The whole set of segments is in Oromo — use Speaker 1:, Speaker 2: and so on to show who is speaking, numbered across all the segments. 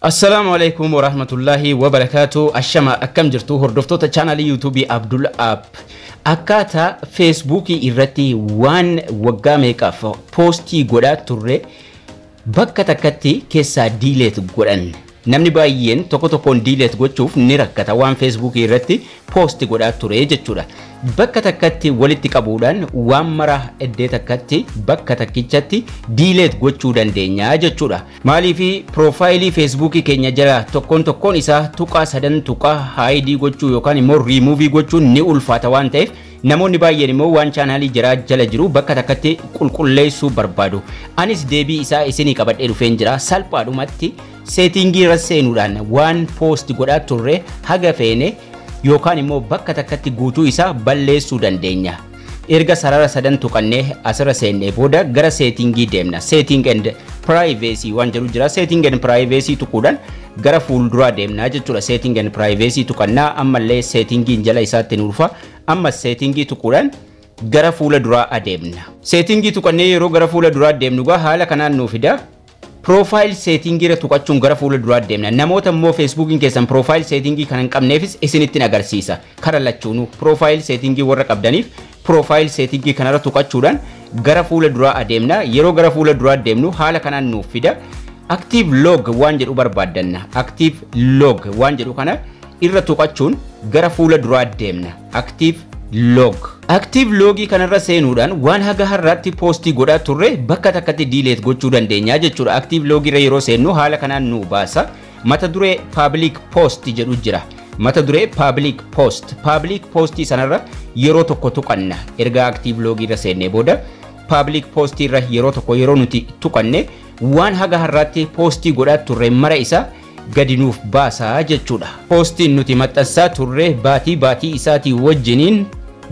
Speaker 1: Assalamualaikum warahmatullahi wabarakatuh. Ashama akkam jirtu hordoftoota channel YouTube Abdul App. Akkata Facebook irratti waan waggaa meeqaaf postii godhaa turre bakka takkatti keessa delete godhan. Namni baay'een tokko tokkoon delete gochuuf ni rakkata waan Facebook irratti post godhaa ture jechuudha. Bakka takkatti walitti qabuudhaan waan mara eddee takkatti bakka takkichatti delete gochuu dandeenya jechuudha. Maaliif profile Facebook keenya jala tokkoon isaa tuqaa sadan tuqaa hide gochuu yookaan immoo remove gochuun ni ulfaata waan ta'eef namoonni baay'een immoo waan channel jala jiru bakka takkatti qulqulleessuu barbaadu. Anis deebii isaa isinii qabadhee dhufeen jira salphaadhumatti setting irra seenuudhaan waan post godhaa turre haga feene yookaan immoo bakka takkatti guutuu isaa balleessuu dandeenya. Erga sarara sadan tuqannee asirra seennee booda gara settingii deemna. Setting and privacy waan jedhu jira. Setting and privacy tuquudhaan gara fuulduraa deemna jechuudha. Setting and privacy tuqannaa ammallee settingiin jala isaatti nuufa. Amma settingii tuquudhaan gara fuula duraa adeemna. Settingii tuqannee yeroo gara fuula duraa deemnu haala kanaan nuu fida. Profile setting irra tuqachuun gara fuula duraa deemna. Namoota immoo Facebookin keessan profile setting kan hin qabneefis isinitti agarsiisa. Kara lachuunu profile setting warra qabdaniif profile setting kanarra tuqachuudhaan gara fuula duraa adeemna. Yeroo gara fuula duraa deemnu haala kanaan nuuf fida. Active log waan jedhu barbaaddanna. Active log waan jedhu kana irra tuqachuun gara fuula duraa deemna. Active log. Active logi kanarra seenuudhaan waan haga har'aatti postii godhaa turre bakka takkatti delete gochuu dandeenya jechuudha. Active log irra yeroo seennu haala kanaan nu baasa. Mata duree public post jedhu jira. Mata duree public post. Public post sanarra yeroo tokko tuqanna. Erga active log irra seennee booda public post irra yeroo tokko yeroo nuti tuqanne waan haga har'aatti postii godhaa turre mara isa gadi nuuf baasa jechuudha. Postiin nuti maxxansaa turre baatii isaatii wajjiniin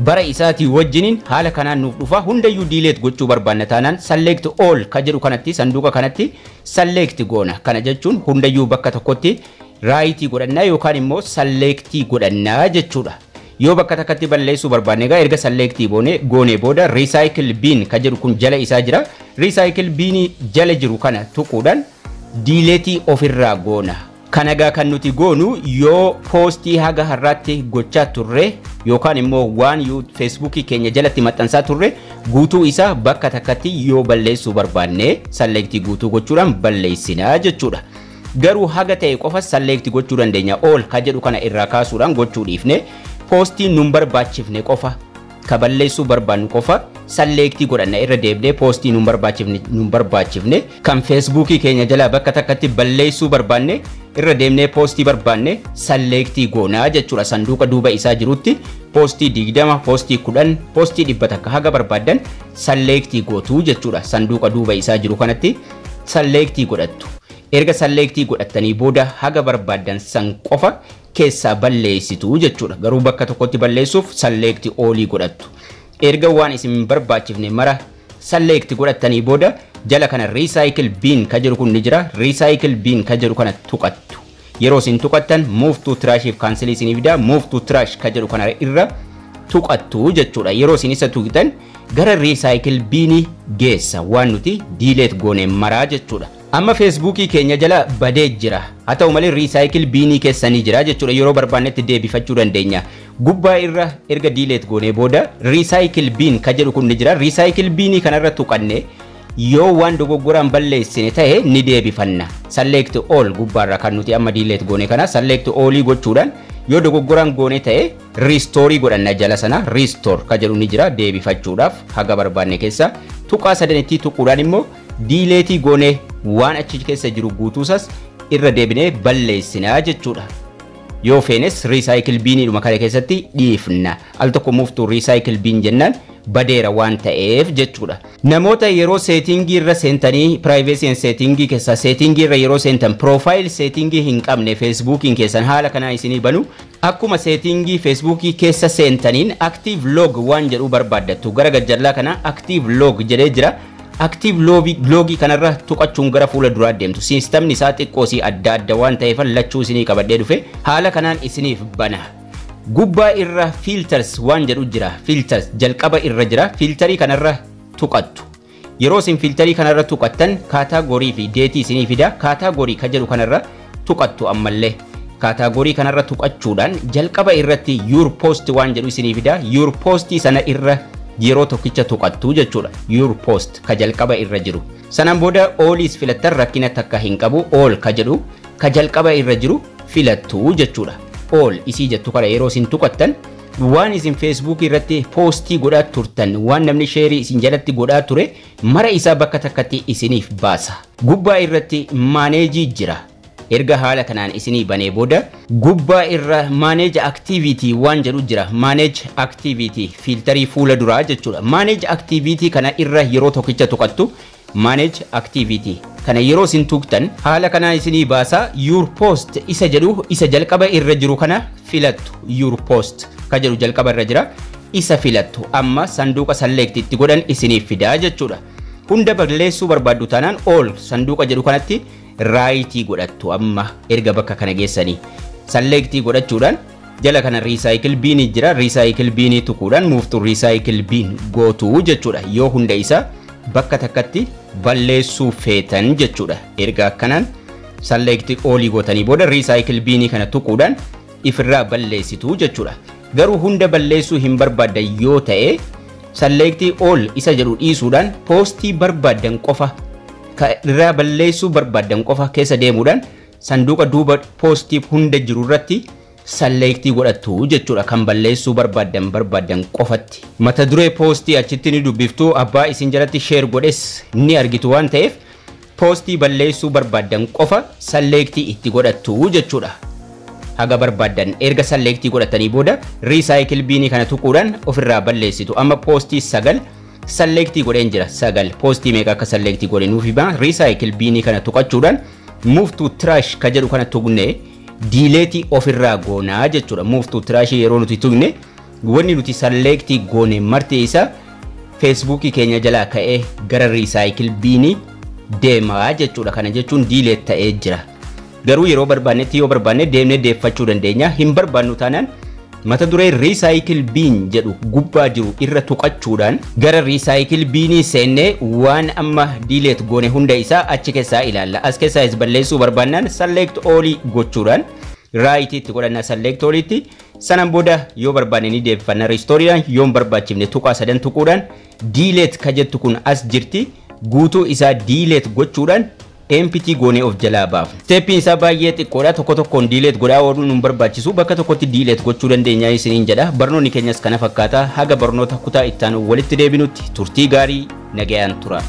Speaker 1: bara isaatii wajjiniin haala kanaan nuuf dhufa. Hundayyuu delete gochuu barbaanna taanaan select all ka jedhu kanatti sanduuqa kanatti select goona. Kana jechuun hundayyuu bakka tokkotti right godhannaa yookaan immoo select godhannaa jechuudha. Yoo bakka takkatti balleessuu barbaanne erga select goone booda recycle bin ka jedhu kun jala isaa jira. Recycle bin jala jiru kana tuquudhaan delete ofirraa goona. Kanagaa kan nuti goonu yoo postii haga har'aatti gochaa turre yookaan immoo waan Facebook keenya jalatti maxxansaa turre guutuu isaa bakka takkatti yoo balleessuu barbaanne select guutuu gochuudhaan balleessinaa jechuudha. Garuu haga ta'e qofa select gochuu dandeenya. All ka jedhu kana irraa kaasuudhaan gochuu dhiifne postii nun barbaachifne qofa ka balleessuu barbaannu qofa select godhanna. Irra deebnee postii nun barbaachifne kan Facebook keenya jala bakka takkatti balleessuu barbaanne irra deemnee postii barbaanne select goonaa jechuudha. Sanduuqa duuba isaa jirutti postii 20, postii 10, postii 100 haga barbaaddan select gootuu jechuudha. Sanduuqa duuba isaa jiru kanatti select godhattu. Erga select godhattanii booda haga barbaaddan san qofa keessaa balleessitu jechuudha. Garuu bakka tokkotti balleessuuf select all godhattu. Erga waan isin barbaachifne mara select godhattanii booda jala kana recycle bin ka jedhu kun ni jira. Recycle bin ka jedhu kana tuqattu. Yeroo isin tuqattan move to trash if cancel isin fida. Move to trash ka jedhu kana irra tuqattu jechuudha. Yeroo isin isa tuqtan gara recycle bin geessa waan nuti delete goone maraa jechuudha. Amma Facebook keenya jala badee jira. Haa ta'u malee recycle bin keessanii jira jechuudha. Yeroo barbaannetti deebifachuu dandeenya. Gubbaa irra erga delete goone booda recycle bin ka jedhu kun ni jira. Recycle bin kanarra tuqanne yoo waan dogoggoraan balleessine ta'e ni deebifanna. Select all gubbaarra kan nuti amma delete goone kana select all gochuudhaan yoo dogoggoraan goone ta'e restore godhanna. Jala sana restore ka jedhu ni jira deebifachuudhaaf haga barbaanne keessa tuqaa sadanitti tuquudhaan immoo delete goone waan achi keessa jiru guutuusas irra deebinee balleessinaa jechuudha. Yoo feenes recycle bin dhuma kana keessatti dhiifna. Al tokko move to recycle bin jennaan badeera waan ta'eef jechuudha. Namoota yeroo setting irra seentanii privacy and setting keessa setting irra yeroo seentan profile setting hin qabne Facebookin keessan haala kana isinii banu akkuma setting Facebook keessa seentaniin active log waan jedhu barbaaddattu. Gara gajjallaa kana active log jedhee jira. Active logi kanarra tuqachuun gara fuula duraa deemtu. Sistemni isaa xiqqoosii adda waan ta'eef lachuu isinii qabadhee dhufe haala kanaan isiniif bana. Gubbaa irra filters waan jedhu jira. Filters jalqaba irra jira. Filterii kanarra tuqattu. Yeroo isin filterii kanarra tuqattan kaataagorii fi deetii isinii fida. Kaataagorii ka jedhu kanarra tuqattu ammallee kaataagorii kanarra tuqachuudhaan jalqaba irratti your post waan jedhu isinii fida your post sana irra yeroo tokkicha tuqattu jechuudha your post ka jalqaba irra jiru sanaan booda allis filattan rakkina takka hin qabu all ka jedhu ka jalqaba irra jiru filattu jechuudha all isii jettu kana yeroo isin tuqattan waan isin Facebook irratti postii godhaa turtan waan namni share isin jalatti godhaa ture mara isaa bakka takkatti isiniif baasa gubbaa irratti manage jira erga haala kanaan isinii banee booda gubbaa irra manage activity waan jedhu jira manage activity filterii fuula duraa jechuudha manage activity kana irra yeroo tokkicha tuqattu manage activity kana yeroo isin tuqtan haala kanaan isinii baasa your post isa jedhu isa jalqaba irra jiru kana filattu your post ka jedhu jalqaba irra jira isa filattu amma sanduuqa select itti godhan isiniif fidaa jechuudha hunda balleessuu barbaaddu taanaan all sanduuqa jedhu kanatti right godhattu amma erga bakka kana geessanii select godhachuudhaan jala kana recycle bin jira recycle bin tuquudhaan move to recycle bin gootu jechuudha yoo hunda isa bakka takkatti balleessuu feetan jechuudha erga akkanaan select all gootanii booda recycle bin kana tuquudhaan ifirraa balleessitu jechuudha garuu hunda balleessuu hin barbaaddan yoo ta'e select all isa jedhu dhiisuudhaan postii barbaadan qofa ka irraa balleessuu barbaadan qofa keessa deemuudhaan sanduuqa duuba postii hunda jiru irratti select godhattu jechuudha kan balleessuu barbaadan qofatti mata duree postii achitti ni dubbiftu abbaa isin jalatti share godhes ni argitu waan ta'eef postii balleessuu barbaadan qofa select itti godhattu jechuudha haga barbaadan erga select godhatanii booda recycle bin kana tuquudhaan ofirraa balleessitu amma postii 9 select godheen jira 9 postii meeqa akka select godhe nuuf hiba recycle bin kana tuqachuudhaan move to trash ka jedhu kana tuqne delete ofirraa goonaa jechuudha move to trash yeroo nuti tuqne wanni nuti select goone marti isa Facebook keenya jalaa ka'ee gara recycle bin deemaa jechuudha kana jechuun delete ta'ee jira garuu yeroo barbaannetti yoo barbaanne deemnee deeffachuu dandeenya hin barbaannu taanaan mata duree recycle bin jedhu gubbaa jiru irra tuqachuudhaan gara recycle bin seennee waan amma delete goone hunda isaa achi keessaa ilaalla as keessaa is balleessuu barbaannaan select all gochuudhaan right itti godhanna select all itti sanan booda yoo barbaanne ni deeffanna restoreedhaan yoo barbaachifne tuqaa sadan tuquudhaan delete ka jettu kun as jirti guutuu isaa delete gochuudhaan empty goone of jalaa baaf stepin isaa baay'ee xiqqoodha tokko tokkoon delete godhaa ooluu nu barbaachisu bakka tokkotti delete gochuu dandeenya isiniin jedha barnoonni keenyas kana fakkaata haga barnoota kutaa itti aanu walitti deebinutti turtii gaarii nagayaan tura